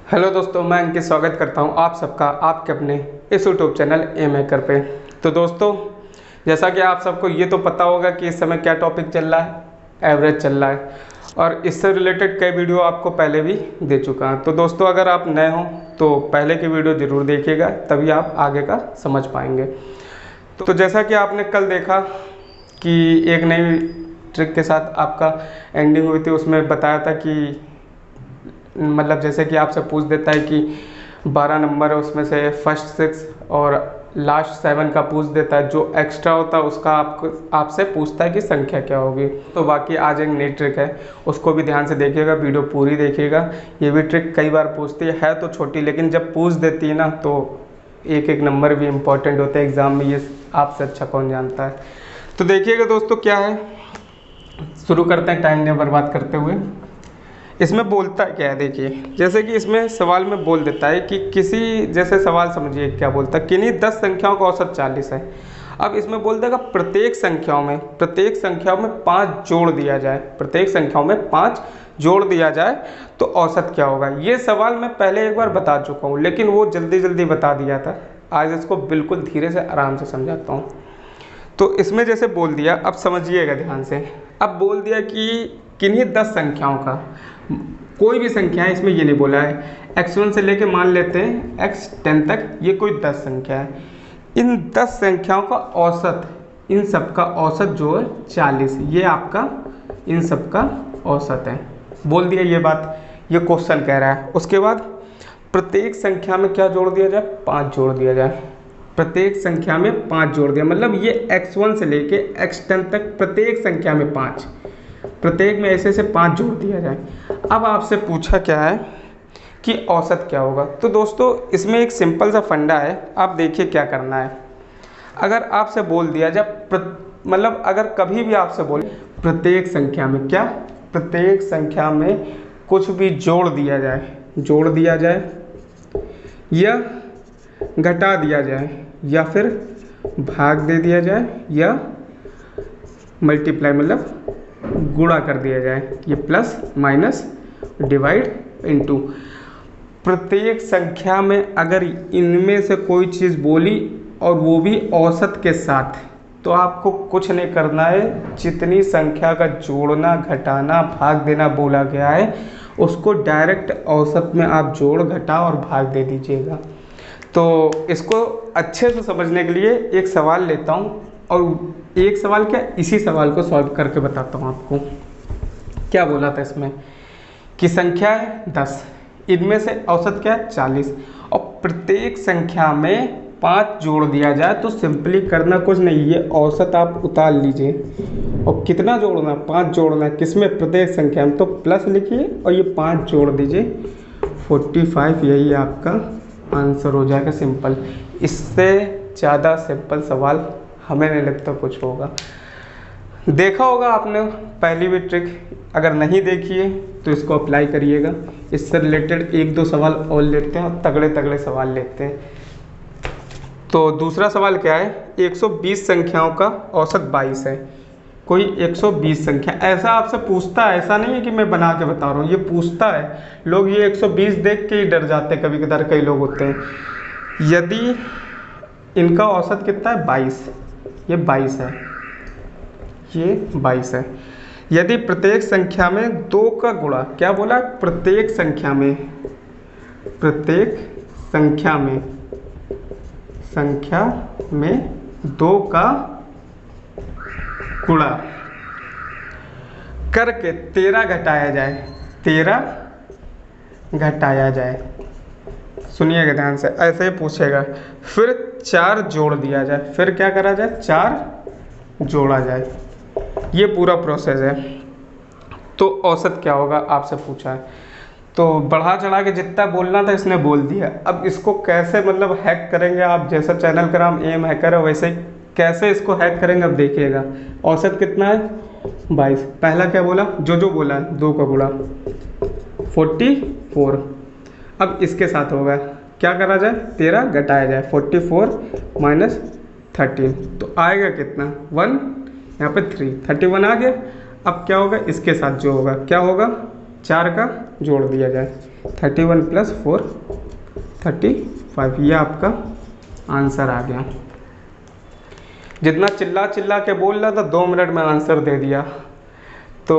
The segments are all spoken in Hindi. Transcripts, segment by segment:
हेलो दोस्तों, मैं अंकित स्वागत करता हूं आप सबका आपके अपने इस यूट्यूब चैनल ए मेकर पे। तो दोस्तों, जैसा कि आप सबको ये तो पता होगा कि इस समय क्या टॉपिक चल रहा है, एवरेज चल रहा है। और इससे रिलेटेड कई वीडियो आपको पहले भी दे चुका हूं। तो दोस्तों, अगर आप नए हों तो पहले की वीडियो ज़रूर देखिएगा, तभी आप आगे का समझ पाएंगे। तो जैसा कि आपने कल देखा कि एक नई ट्रिक के साथ आपका एंडिंग हुई थी, उसमें बताया था कि मतलब जैसे कि आपसे पूछ देता है कि 12 नंबर है, उसमें से फर्स्ट 6 और लास्ट 7 का पूछ देता है, जो एक्स्ट्रा होता है उसका आपसे पूछता है कि संख्या क्या होगी। तो बाकी आज एक नई ट्रिक है, उसको भी ध्यान से देखिएगा, वीडियो पूरी देखिएगा। ये भी ट्रिक कई बार पूछती है तो छोटी, लेकिन जब पूछ देती है ना तो एक एक नंबर भी इम्पोर्टेंट होता है एग्ज़ाम में, ये आपसे अच्छा कौन जानता है। तो देखिएगा दोस्तों क्या है, शुरू करते हैं टाइम नहीं बर्बाद करते हुए। इसमें बोलता क्या है, देखिए जैसे कि इसमें सवाल में बोल देता है कि किसी, जैसे सवाल समझिए क्या बोलता है, किन्हीं 10 संख्याओं का औसत 40 है। अब इसमें बोल देगा प्रत्येक संख्याओं में 5 जोड़ दिया जाए, प्रत्येक संख्याओं में 5 जोड़ दिया जाए तो औसत क्या होगा। ये सवाल मैं पहले एक बार बता चुका हूँ, लेकिन वो जल्दी जल्दी बता दिया था। आज इसको बिल्कुल धीरे से आराम से समझाता हूँ। तो इसमें जैसे बोल दिया, अब समझिएगा ध्यान से। अब बोल दिया कि किन्हीं 10 संख्याओं का, कोई भी संख्या है, इसमें ये नहीं बोला है x1 से लेके मान लेते हैं x10 तक, ये कोई 10 संख्या है। इन 10 संख्याओं का औसत, इन सब का औसत जो है 40, ये आपका इन सब का औसत है। बोल दिया ये बात, ये क्वेश्चन कह रहा है। उसके बाद प्रत्येक संख्या में क्या जोड़ दिया जाए, 5 जोड़ दिया जाए। प्रत्येक संख्या में 5 जोड़ दिया, मतलब ये x1 से लेके x10 तक प्रत्येक संख्या में 5, प्रत्येक में ऐसे 5 जोड़ दिया जाए। अब आपसे पूछा क्या है कि औसत क्या होगा। तो दोस्तों, इसमें एक सिंपल सा फंडा है, आप देखिए क्या करना है। अगर आपसे बोल दिया जाए, मतलब अगर कभी भी आपसे बोले प्रत्येक संख्या में क्या, प्रत्येक संख्या में कुछ भी जोड़ दिया जाए या घटा दिया जाए या फिर भाग दे दिया जाए या मल्टीप्लाई मतलब गुणा कर दिया जाए, ये प्लस माइनस डिवाइड इनटू, प्रत्येक संख्या में अगर इनमें से कोई चीज़ बोली और वो भी औसत के साथ, तो आपको कुछ नहीं करना है। जितनी संख्या का जोड़ना, घटाना, भाग देना बोला गया है, उसको डायरेक्ट औसत में आप जोड़, घटा और भाग दे दीजिएगा। तो इसको अच्छे से समझने के लिए एक सवाल लेता हूँ, और एक सवाल क्या, इसी सवाल को सॉल्व करके बताता हूँ आपको। क्या बोला था इसमें कि संख्या है 10, इनमें से औसत क्या है 40, और प्रत्येक संख्या में 5 जोड़ दिया जाए। तो सिंपली करना कुछ नहीं, ये औसत आप उतार लीजिए और कितना जोड़ना है, 5 जोड़ना है, किसमें, प्रत्येक संख्या में। तो प्लस लिखिए और ये 5 जोड़ दीजिए, 45, यही आपका आंसर हो जाएगा। सिंपल, इससे ज़्यादा सिंपल सवाल हमें नहीं लगता कुछ होगा। देखा होगा आपने पहली भी ट्रिक, अगर नहीं देखी है तो इसको अप्लाई करिएगा। इससे रिलेटेड 1-2 सवाल और लेते हैं, और तगड़े तगड़े सवाल लेते हैं। तो दूसरा सवाल क्या है, 120 संख्याओं का औसत 22 है। कोई 120 संख्या ऐसा आपसे पूछता है, ऐसा नहीं है कि मैं बना के बता रहा हूँ, ये पूछता है। लोग ये 120 देख के ही डर जाते हैं, कभी कभार कई लोग होते हैं। यदि इनका औसत कितना है 22, ये 22 है, ये 22 है। यदि प्रत्येक संख्या में 2 का गुणा, क्या बोला, प्रत्येक संख्या में 2 का गुणा करके 13 घटाया जाए। सुनिएगा ध्यान से, ऐसे ही पूछेगा। फिर 4 जोड़ दिया जाए, फिर क्या करा जाए, 4 जोड़ा जाए। ये पूरा प्रोसेस है। तो औसत क्या होगा आपसे पूछा है, तो बढ़ा चढ़ा के जितना बोलना था इसने बोल दिया। अब इसको कैसे मतलब हैक करेंगे आप, जैसा चैनल का नाम एम हैकर है, वैसे कैसे इसको हैक करेंगे अब देखिएगा। औसत कितना है 22, पहला क्या बोला, जो बोला 2 का गुणा 44। अब इसके साथ होगा, क्या करा जाए, 13 घटाया जाए, 44 माइनस 13, तो आएगा कितना 1, यहाँ पे 3, 31 आ गया। अब क्या होगा, इसके साथ जो होगा क्या होगा, 4 का जोड़ दिया जाए, 31 + 4 35। ये आपका आंसर आ गया। जितना चिल्ला चिल्ला के बोल रहा था 2 मिनट में आंसर दे दिया। तो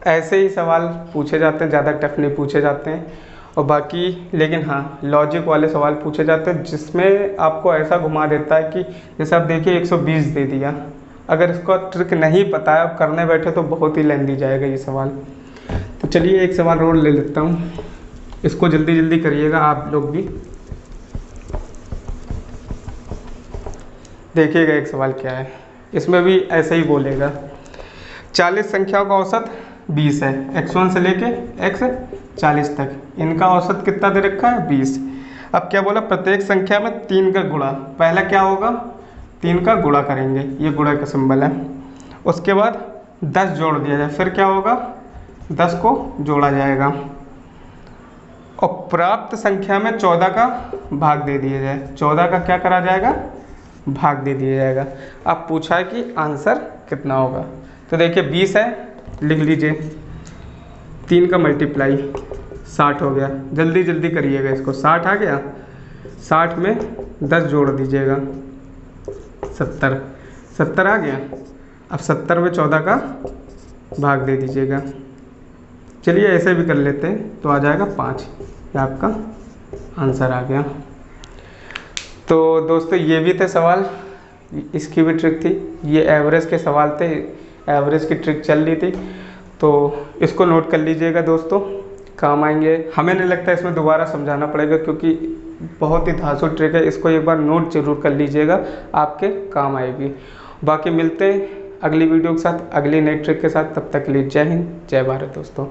ऐसे ही सवाल पूछे जाते हैं, ज़्यादा टफ नहीं पूछे जाते हैं। और बाकी लेकिन हाँ, लॉजिक वाले सवाल पूछे जाते हैं जिसमें आपको ऐसा घुमा देता है कि जैसे आप देखिए 120 दे दिया, अगर इसका ट्रिक नहीं पता है, आप करने बैठे तो बहुत ही लेंदी जाएगा ये सवाल। तो चलिए एक सवाल और ले लेता हूँ, इसको जल्दी जल्दी करिएगा आप लोग भी। देखिएगा एक सवाल क्या है, इसमें भी ऐसे ही बोलेगा 40 संख्याओं का औसत 20 है, x1 से लेके x40 तक, इनका औसत कितना दे रखा है 20। अब क्या बोला, प्रत्येक संख्या में 3 का गुणा, पहला क्या होगा 3 का गुणा करेंगे, ये गुणा का सिंबल है। उसके बाद 10 जोड़ दिया जाए, फिर क्या होगा 10 को जोड़ा जाएगा। और प्राप्त संख्या में 14 का भाग दे दिया जाए, 14 का क्या करा जाएगा, भाग दे दिया जाएगा। अब पूछा है कि आंसर कितना होगा, तो देखिए 20 है, लिख लीजिए, 3 का मल्टीप्लाई 60 हो गया, जल्दी जल्दी करिएगा इसको। 60 आ गया, 60 में 10 जोड़ दीजिएगा 70 आ गया। अब 70 में 14 का भाग दे दीजिएगा। चलिए ऐसे भी कर लेते हैं, तो आ जाएगा 5, ये आपका आंसर आ गया। तो दोस्तों ये भी थे सवाल, इसकी भी ट्रिक थी, ये एवरेज के सवाल थे, एवरेज की ट्रिक चल रही थी, तो इसको नोट कर लीजिएगा दोस्तों, काम आएंगे। हमें नहीं लगता इसमें दोबारा समझाना पड़ेगा क्योंकि बहुत ही धांसू ट्रिक है, इसको एक बार नोट जरूर कर लीजिएगा, आपके काम आएगी। बाकी मिलते हैं अगली वीडियो के साथ, अगली नई ट्रिक के साथ, तब तक के लिए जय हिंद जय भारत दोस्तों।